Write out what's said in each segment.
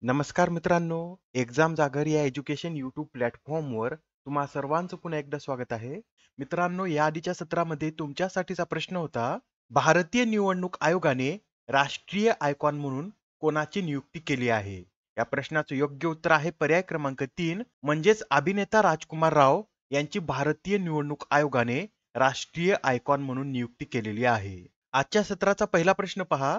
नमस्कार मित्रांनो, एक्झाम जागर या एज्युकेशन यूट्यूब प्लॅटफॉर्मवर तुम्हा सर्वांचं पुन्हा एकदा स्वागत आहे. मित्रांनो, या आधीच्या सत्रामध्ये तुमच्यासाठीचा प्रश्न होता, भारतीय निवडणूक आयोगाने राष्ट्रीय आयकॉन म्हणून कोणाची नियुक्ती केली आहे? या प्रश्नाचं योग्य उत्तर आहे पर्याय क्रमांक 3 म्हणजेच अभिनेता राजकुमार राव यांची भारतीय निवडणूक आयोगाने राष्ट्रीय आयकॉन म्हणून नियुक्ती केलेली आहे. आजच्या सत्राचा पहिला प्रश्न पहा.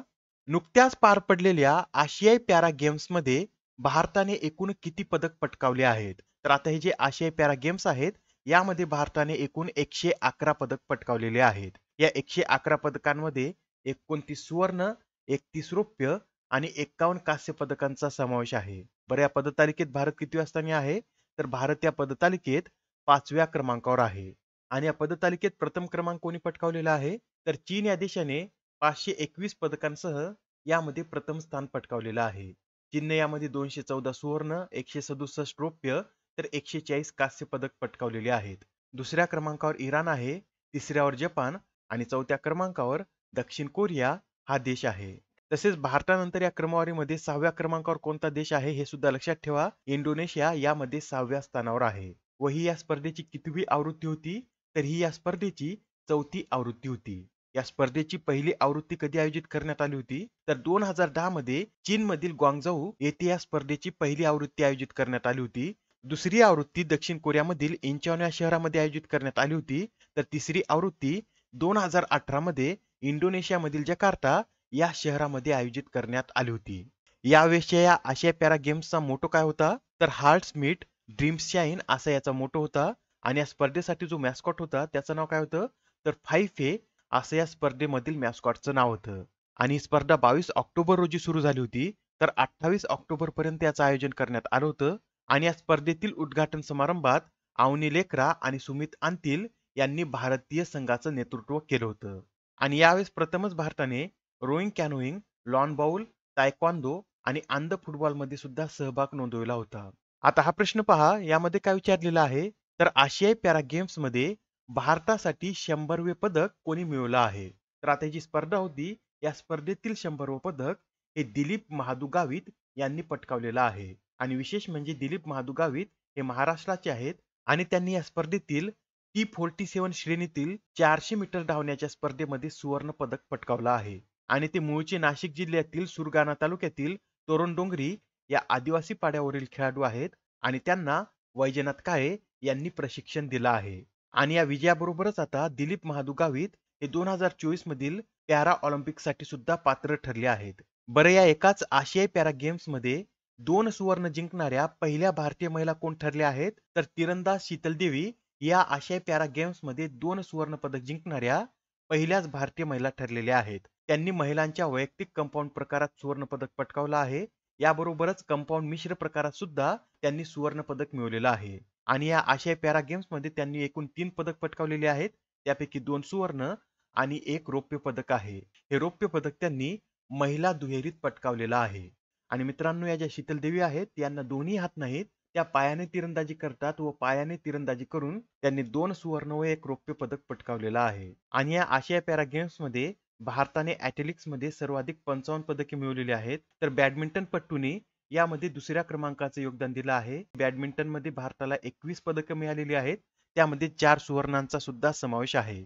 नुकत्याच पार पडलेल्या आशियाई पॅरा गेम्समध्ये भारताने एकूण किती पदक पटकावले आहेत? तर आता हे जे आशियाई पॅरा गेम्स आहेत यामध्ये भारताने एकूण 111 पदक पटकावलेले आहेत. या 111 पदकांमध्ये 29 सुवर्ण, 31 रौप्य आणि 51 कांस्य पदकांचा समावेश आहे. बरं, या पदतालिकेत भारत कितव्या स्थानी आहे? तर भारत या पदतालिकेत 5व्या क्रमांकावर आहे. आणि या पदतालिकेत प्रथम क्रमांक कोणी पटकावलेला आहे? तर चीन या देशाने 521 पदकांसह यामध्ये प्रथम स्थान पटकावलेलं आहे. चीनने यामध्ये 214 सुवर्ण, 167 रौप्य तर 140 कांस्य पदक पटकावलेले आहेत. दुसऱ्या क्रमांकावर इराण आहे, तिसऱ्यावर जपान आणि चौथ्या क्रमांकावर दक्षिण कोरिया हा देश आहे. तसेच भारतानंतर या क्रमवारीमध्ये 6व्या क्रमांकावर कोणता देश आहे हे सुद्धा लक्षात ठेवा. इंडोनेशिया यामध्ये 6व्या स्थानावर आहे. व ही या स्पर्धेची कितवी आवृत्ती होती? तर ही या स्पर्धेची 4थी आवृत्ती होती. या स्पर्धेची पहिली आवृत्ती कधी आयोजित करण्यात आली होती? तर 2010 मध्ये चीनमधील ग्वांगझू येथे या स्पर्धेची पहिली आवृत्ती आयोजित करण्यात आली होती. दुसरी आवृत्ती दक्षिण कोरियामधील इंचॉन या शहरामध्ये आयोजित करण्यात आली होती. तर तिसरी आवृत्ती 2018 मध्ये इंडोनेशियामधील जकार्ता या शहरामध्ये आयोजित करण्यात आली होती. यावेळेसच्या या आशिया पॅरा गेम्सचा मोटो काय होता? तर हार्ट्स मीट ड्रीम्स शाईन असा याचा मोटो होता. आणि या स्पर्धेसाठी जो मॅस्कॉट होता त्याचं नाव काय होतं? तर 5 असं या स्पर्धेमधील मॅस्कॉटचं नाव होतं. आणि ही स्पर्धा 22 ऑक्टोबर रोजी सुरू झाली होती. तर 28 ऑक्टोबर पर्यंत याचं आयोजन करण्यात आलं होतं. आणि या स्पर्धेतील उद्घाटन समारंभात अवनी लेकरा आणि सुमित अंतिल यांनी भारतीय संघाचं नेतृत्व केलं होतं. आणि यावेळेस प्रथमच भारताने रोईंग कॅनोईंग, लॉन बाउल, तायक्वांदो आणि अंध फुटबॉल मध्ये सुद्धा सहभाग नोंदवला होता. आता हा प्रश्न पहा, यामध्ये काय विचारलेला आहे? तर आशियाई पॅरा गेम्स मध्ये भारतासाठी 100वे पदक कोणी मिळवलं आहे? तर आता ही जी स्पर्धा होती या स्पर्धेतील 100वे पदक हे दिलीप महादू गावित यांनी पटकावलेलं आहे. आणि विशेष म्हणजे दिलीप महादू गावित हे महाराष्ट्राचे आहेत आणि त्यांनी या स्पर्धेतील T47 श्रेणीतील 400 मीटर धावण्याच्या स्पर्धेमध्ये सुवर्ण पदक पटकावलं आहे. आणि ते मूळचे नाशिक जिल्ह्यातील सुरगाणा तालुक्यातील तोरणडोंगरी या आदिवासी पाड्यावरील खेळाडू आहेत आणि त्यांना वैजनाथ काळे यांनी प्रशिक्षण दिलं आहे. आणि या विजयाबरोबरच आता दिलीप महादू गावित हे 2024 मधील पॅरा ऑलिम्पिक साठी सुद्धा पात्र ठरले आहेत. बरं, या एकाच आशियाई पॅरा गेम्स मध्ये 2 सुवर्ण जिंकणाऱ्या पहिल्या भारतीय महिला कोण ठरल्या आहेत? तर तिरंदाज शीतल देवी या आशियाई पॅरा गेम्स मध्ये 2 सुवर्ण पदक जिंकणाऱ्या पहिल्याच भारतीय महिला ठरलेल्या आहेत. त्यांनी महिलांच्या वैयक्तिक कंपाऊंड प्रकारात सुवर्ण पदक पटकावलं आहे. याबरोबरच कंपाऊंड मिश्र प्रकारात सुद्धा त्यांनी सुवर्ण पदक मिळवलेलं आहे. आणि या आशियाई पॅरा गेम्स मध्ये त्यांनी एकूण 3 पदक पटकावलेले आहेत. त्यापैकी 2 सुवर्ण आणि 1 रौप्य पदक आहे. हे रौप्य पदक त्यांनी महिला दुहेरीत पटकावलेलं आहे. आणि मित्रांनो, या ज्या शीतल देवी आहेत यांना दोन्ही हात नाहीत. त्या पायाने तिरंदाजी करतात व पायाने तिरंदाजी करून त्यांनी 2 सुवर्ण व 1 रौप्य पदक पटकावलेलं आहे. आणि या आशिया पॅरा गेम्स मध्ये भारताने ॲथलेटिक्स मध्ये सर्वाधिक 55 पदके मिळवलेली आहेत. तर बॅडमिंटन पट्टूने यामध्ये दुसऱ्या क्रमांकाचे योगदान दिलं आहे. बॅडमिंटन मध्ये भारताला 21 पदके मिळालेली आहेत. त्यामध्ये 4 सुवर्णांचा सुद्धा समावेश आहे.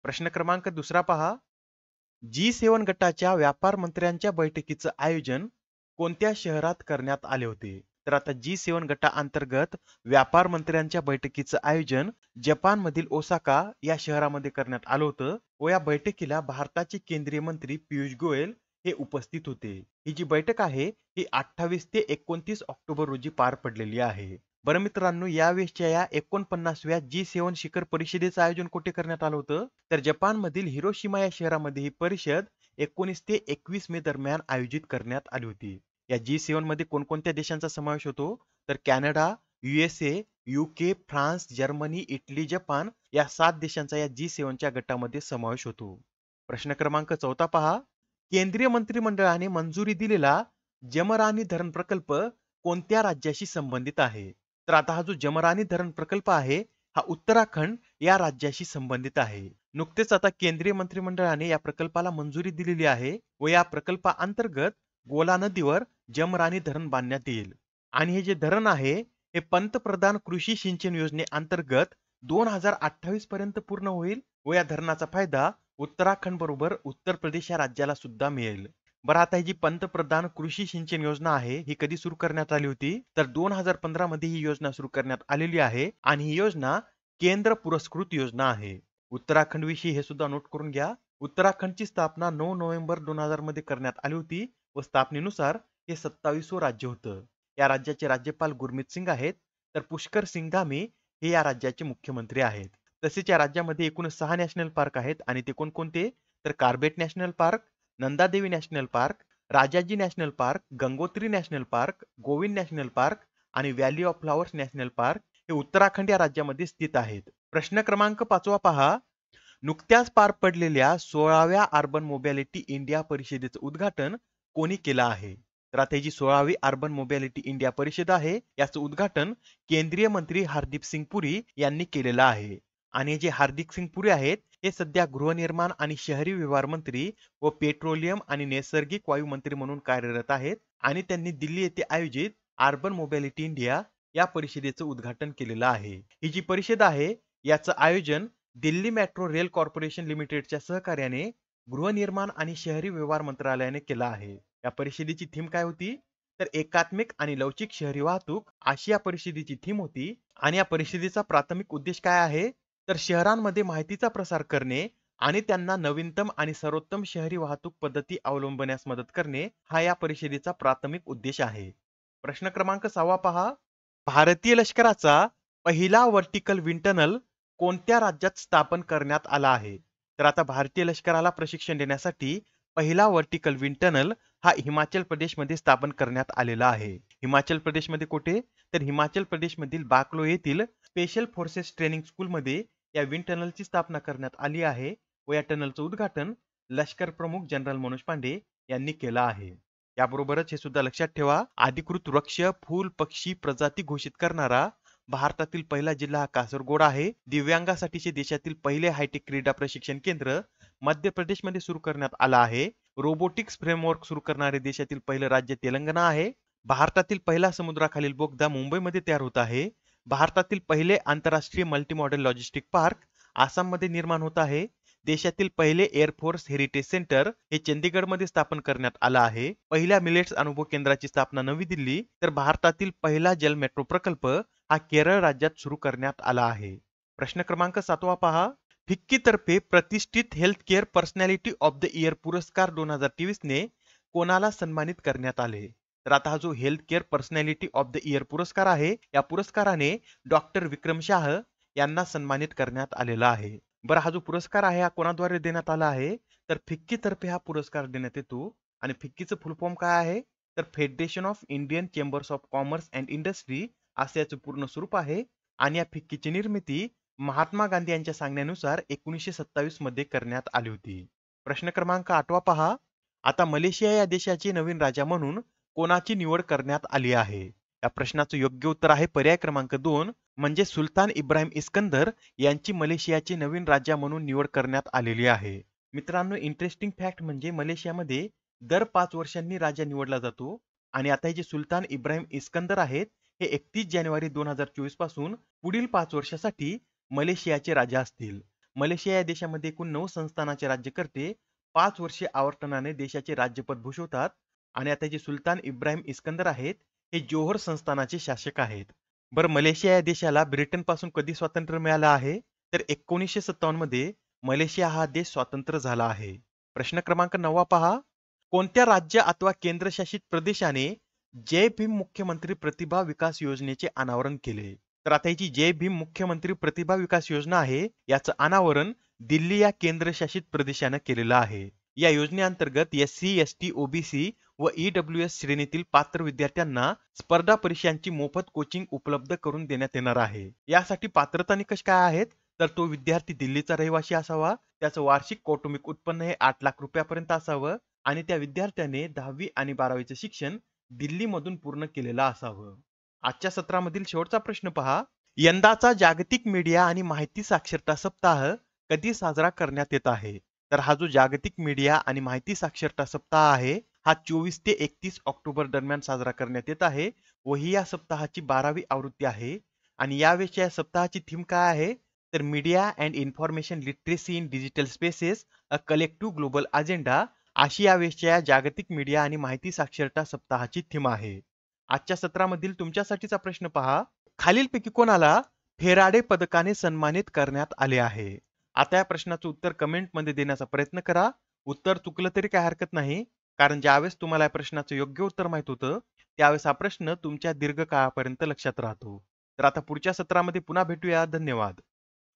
प्रश्न क्रमांक दुसरा पहा. G7 गटाच्या व्यापार मंत्र्यांच्या बैठकीचं आयोजन कोणत्या शहरात करण्यात आले होते? तर आता G7 गटाअंतर्गत व्यापार मंत्र्यांच्या बैठकीचं आयोजन जपानमधील ओसाका या शहरामध्ये करण्यात आलं होतं व या बैठकीला भारताचे केंद्रीय मंत्री पियुष गोयल हे उपस्थित होते. ही जी बैठक आहे ही 28 ते 29 ऑक्टोबर रोजी पार पडलेली आहे. बरं मित्रांनो, यावेळेसच्या या 49व्या G7 शिखर परिषदेचं आयोजन कुठे करण्यात आलं होतं? तर जपानमधील हिरोशिमा या शहरामध्ये ही परिषद 19 ते 21 मे दरम्यान आयोजित करण्यात आली होती. या G7 मध्ये कोणकोणत्या देशांचा समावेश होतो? तर Canada, USA, UK, France, Germany, Italy, Japan या 7 देशांचा या G7 च्या गटामध्ये समावेश होतो. प्रश्न क्रमांक 4 पहा. केंद्रीय मंत्रिमंडळाने मंजुरी दिलेला जमरानी धरण प्रकल्प कोणत्या राज्याशी संबंधित आहे? तर आता हा जो जमरानी धरण प्रकल्प आहे हा उत्तराखंड या राज्याशी संबंधित आहे. नुकतेच आता केंद्रीय मंत्रिमंडळाने या प्रकल्पाला मंजुरी दिलेली आहे व या प्रकल्पाअंतर्गत गोला नदीवर जमरानी धरण बांधण्यात येईल आणि हे जे धरण आहे हे पंतप्रधान कृषी सिंचन योजनेअंतर्गत 2028 पर्यंत पूर्ण होईल व या धरणाचा फायदा उत्तराखंड बरोबर उत्तर प्रदेश या राज्याला सुद्धा मिळेल. बरं, आता ही जी पंतप्रधान कृषी सिंचन योजना आहे ही कधी सुरू करण्यात आली होती? तर 2015 मध्ये ही योजना सुरू करण्यात आलेली आहे आणि ही योजना केंद्र पुरस्कृत योजना आहे. उत्तराखंड विषयी हे सुद्धा नोट करून घ्या. उत्तराखंडची स्थापना 9 नोव्हेंबर 2000 मध्ये करण्यात आली होती व स्थापनेनुसार हे 27वं राज्य होतं. या राज्याचे राज्यपाल गुरमीत सिंग आहेत, तर पुष्कर सिंग धामी हे या राज्याचे मुख्यमंत्री आहेत. तसेच या राज्यामध्ये एकूण 6 नॅशनल पार्क आहेत आणि ते कोणकोणते? तर Corbett national park, Nandadevi national park, Rajaji national park, Gangotri national park, Govind national park आणि valley of flowers national park हे उत्तराखंड या राज्यामध्ये स्थित आहेत. प्रश्न क्रमांक 5 पहा. नुकत्याच पार पडलेल्या 16व्या अर्बन मोबॅलिटी इंडिया परिषदेचं उद्घाटन कोणी केलं आहे? तर आता ही जी 16वी अर्बन मोबॅलिटी इंडिया परिषद आहे याचं उद्घाटन केंद्रीय मंत्री हरदीप सिंग पुरी यांनी केलेलं आहे. आणि जे हार्दिक सिंग पुरी आहेत हे सध्या गृहनिर्माण आणि शहरी व्यवहार मंत्री व पेट्रोलियम आणि नैसर्गिक वायू मंत्री म्हणून कार्यरत आहेत आणि त्यांनी दिल्ली येथे आयोजित अर्बन मोबॅलिटी इंडिया या परिषदेचं उद्घाटन केलेलं आहे. ही जी परिषद आहे याचं आयोजन दिल्ली मेट्रो रेल कॉर्पोरेशन लिमिटेडच्या सहकार्याने गृहनिर्माण आणि शहरी व्यवहार मंत्रालयाने केला आहे. या परिषदेची थीम काय होती? तर एकात्मिक आणि लवचिक शहरी वाहतूक अशी या परिषदेची थीम होती. आणि या परिषदेचा प्राथमिक उद्देश काय आहे? तर शहरांमध्ये माहितीचा प्रसार करणे आणि त्यांना नवीनतम आणि सर्वोत्तम शहरी वाहतूक पद्धती अवलंबण्यास मदत करणे हा या परिषदेचा प्राथमिक उद्देश आहे. प्रश्न क्रमांक 6 पहा. भारतीय लष्कराचा पहिला व्हर्टिकल विंड टनल कोणत्या राज्यात स्थापन करण्यात आला आहे? तर आता भारतीय लष्कराला प्रशिक्षण देण्यासाठी पहिला व्हर्टिकल विंड टनल हा हिमाचल प्रदेशमध्ये स्थापन करण्यात आलेला आहे. हिमाचल प्रदेशमध्ये कुठे? तर हिमाचल प्रदेशमधील बाकलो येथील स्पेशल फोर्सेस ट्रेनिंग स्कूलमध्ये या विंड टनलची स्थापना करण्यात आली आहे व या टनलचं उद्घाटन लष्कर प्रमुख जनरल मनोज पांडे यांनी केलं आहे. याबरोबरच हे सुद्धा लक्षात ठेवा, अधिकृत वृक्ष, फूल, पक्षी प्रजाती घोषित करणारा भारतातील पहिला जिल्हा हा कासरगोड आहे. दिव्यांगासाठीचे देशातील पहिले हायटेक क्रीडा प्रशिक्षण केंद्र मध्य प्रदेशमध्ये सुरू करण्यात आला आहे. रोबोटिक्स फ्रेमवर्क सुरू करणारे देशातील पहिलं राज्य तेलंगणा आहे. भारतातील पहिला समुद्राखालील बोगदा मुंबईमध्ये तयार होत आहे. भारतातील पहिले आंतरराष्ट्रीय मल्टी मॉडेल लॉजिस्टिक पार्क आसाममध्ये निर्माण होत आहे. देशातील पहिले एअरफोर्स हेरिटेज सेंटर हे चंदीगडमध्ये स्थापन करण्यात आलं आहे. पहिल्या मिलेट्स अनुभव केंद्राची स्थापना नवी दिल्ली, तर भारतातील पहिला जल मेट्रो प्रकल्प हा केरळ राज्यात सुरू करण्यात आला आहे. प्रश्न क्रमांक 7 पहा. फिक्कीतर्फे प्रतिष्ठित health care personality of the year पुरस्कार 2023 ने कोणाला सन्मानित करण्यात आले? तर आता हा जो health care personality of the year पुरस्कार आहे या पुरस्काराने डॉक्टर विक्रम शाह यांना सन्मानित करण्यात आलेला आहे. बरं, हा जो पुरस्कार आहे हा कोणाद्वारे देण्यात आला आहे? तर फिक्कीतर्फे हा पुरस्कार देण्यात येतो. आणि फिक्कीचं फुल फॉर्म काय आहे? तर federation of Indian chambers of commerce and industry असे याचं पूर्ण स्वरूप आहे. आणि या फिक्कीची निर्मिती महात्मा गांधी यांच्या सांगण्यानुसार 1927 मध्ये करण्यात आली होती. प्रश्न क्रमांक 8 पहा. आता मलेशिया या देशाचे नवीन राजा म्हणून कोणाची निवड करण्यात आली आहे? या प्रश्नाचं योग्य उत्तर आहे पर्याय क्रमांक 2 म्हणजे सुलतान इब्राहिम इस्कंदर यांची मलेशियाचे नवीन राजा म्हणून निवड करण्यात आलेली आहे. मित्रांनो, इंटरेस्टिंग फॅक्ट म्हणजे मलेशियामध्ये दर 5 वर्षांनी राजा निवडला जातो. आणि आता हे जे सुलतान इब्राहिम इस्कंदर आहेत हे 31 जानेवारी 2024 पासून पुढील 5 वर्षासाठी मलेशियाचे राजा असतील. मलेशिया या देशामध्ये एकूण 9 संस्थानाचे राज्यकर्ते 5 वर्षे आवर्तनाने देशाचे राज्यपद भूषवतात. आणि आता जे सुलतान इब्राहिम इस्कंदर आहेत हे जोहर संस्थानाचे शासक आहेत. बरं, मलेशिया या देशाला ब्रिटन पासून कधी स्वातंत्र्य मिळालं आहे? तर 1957 मध्ये मलेशिया हा देश स्वतंत्र झाला आहे. प्रश्न क्रमांक 9 पहा. कोणत्या राज्य अथवा केंद्रशासित प्रदेशाने जय भीम मुख्यमंत्री प्रतिभा विकास योजनेचे अनावरण केले? तर आता ही जी जय भीम मुख्यमंत्री प्रतिभा विकास योजना आहे याचं अनावरण दिल्ली या केंद्रशासित प्रदेशाने केलेलं आहे. या योजनेअंतर्गत SC, ST, OBC व EWS श्रेणीतील पात्र विद्यार्थ्यांना स्पर्धा परीक्षांची मोफत कोचिंग उपलब्ध करून देण्यात येणार आहे. यासाठी पात्रता निकष काय आहेत? तर तो विद्यार्थी दिल्लीचा रहिवासी असावा, त्याचं वार्षिक कौटुंबिक उत्पन्न हे 8 लाख रुपयापर्यंत असावं आणि त्या विद्यार्थ्याने 10वी आणि 12वीचे शिक्षण दिल्लीमधून पूर्ण केलेलं असावं. आजच्या सत्रामधील शेवटचा प्रश्न पहा. यंदाचा जागतिक मीडिया आणि माहिती साक्षरता सप्ताह कधी साजरा करण्यात येत आहे? तर हा जो जागतिक मीडिया आणि माहिती साक्षरता सप्ताह आहे हा 24 ते 31 ऑक्टोबर दरम्यान साजरा करण्यात येत आहे व ही या सप्ताहाची 12वी आवृत्ती आहे. आणि यावेळेची या सप्ताहाची थीम काय आहे तर media and information literacy in digital spaces a collective global agenda अशी यावेळेच्या जागतिक मीडिया आणि माहिती साक्षरता सप्ताहाची थीम आहे. आजच्या सत्रामधील तुमच्यासाठीचा प्रश्न पहा. खालीलपैकी कोणाला फेराडे पदकाने सन्मानित करण्यात आले आहे? आता या प्रश्नाचं उत्तर कमेंटमध्ये देण्याचा प्रयत्न करा. उत्तर चुकलं तरी काही हरकत नाही, कारण ज्यावेळेस तुम्हाला या प्रश्नाचं योग्य उत्तर माहित होतं त्यावेळेस हा प्रश्न तुमच्या दीर्घकाळापर्यंत लक्षात राहतो. तर आता पुढच्या सत्रामध्ये पुन्हा भेटूया. धन्यवाद.